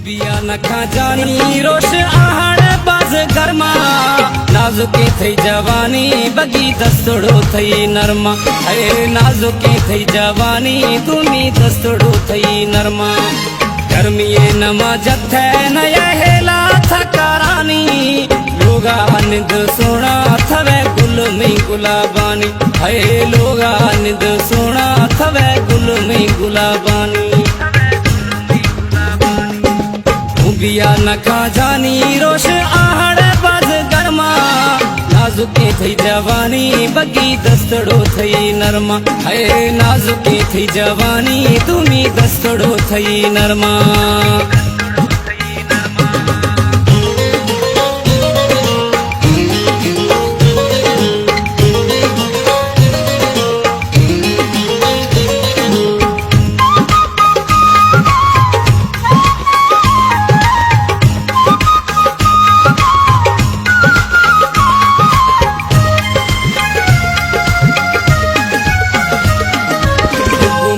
बिया नखा जानी रोश आहड़ बाज गरमा नाजुकी थई जवानी बगी दस्तड़ो थई नरमा है नाजुकी थई जवानी तुमी दस्तड़ो थई नरमा गर्मीए नमा जथे नया हेला थकारानी लोगा निंद सोना थवे गुल में गुलाबानी है लोगा निंद सोना थवे गुल में गुलाबानी बिया नखा जानी रोश आहड़ बाज गरमा नाजुकी थई जवानी बगी दस्तड़ो थई नरमा है नाजुकी थई जवानी तुमी दस्तड़ो थई नरमा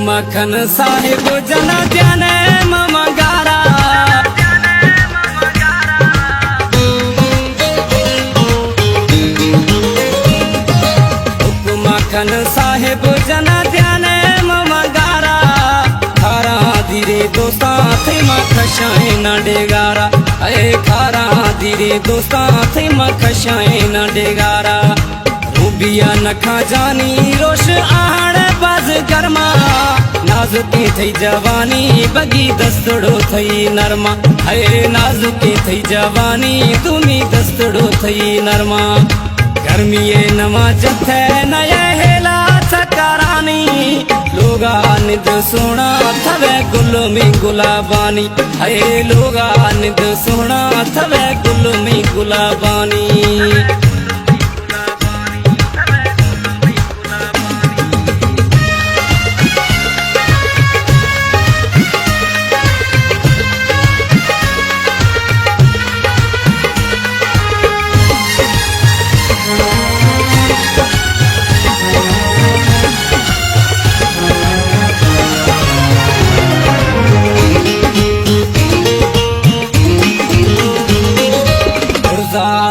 मखन साहिब जना ध्यान ममा गारा मखन साहिब जना ध्यान ममा गारा खारा धीरे दोस्ता थे मखशाए न डेगारा अरे खारा धीरे दोस्ता थे मखशाए न डेगारा रूबिया नखा जानी रोश आहड़ बाज गरमा नाजुकी थई जवानी बगी दस्तड़ो थई नरमा है नाजुकी थई जवानी तुमी दस्तड़ो थई नरमा गर्मीए नमा जथे नया हेला थकारानी लोगा निद सोना थवे गुल में गुलाबानी है लोगा निद सोना थवे गुल में गुलाबानी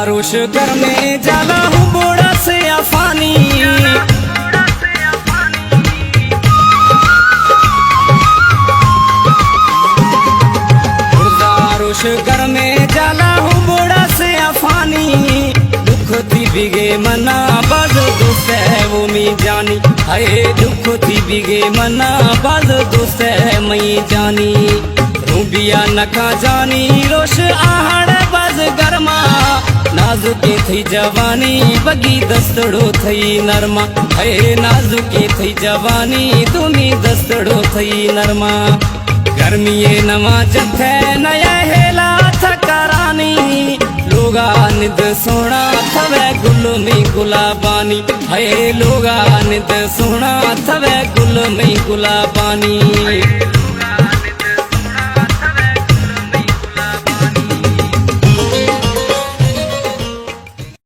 रोश घर में जाला हूँ बोड़ा से आफानी रोश घर में जाला हूँ बोड़ा से आफानी दुख थी बिगे मना बाज दोस्त है वो मी जानी है दुख थी बिगे मना बाज दोस्त है मई जानी रूबिया नखा जानी रोश आहड़ बाज गरमा नाजुकी थई जवानी बगी दस्तड़ो थई नरमा है नाजुकी थई जवानी तुमी दस्तड़ो थई नरमा गर्मीए नमा जथे नया हेला थकारानी लोगा निद सोना थवे गुल में गुलाबानी है लोगा निद सोना थवे गुल में गुलाबानी।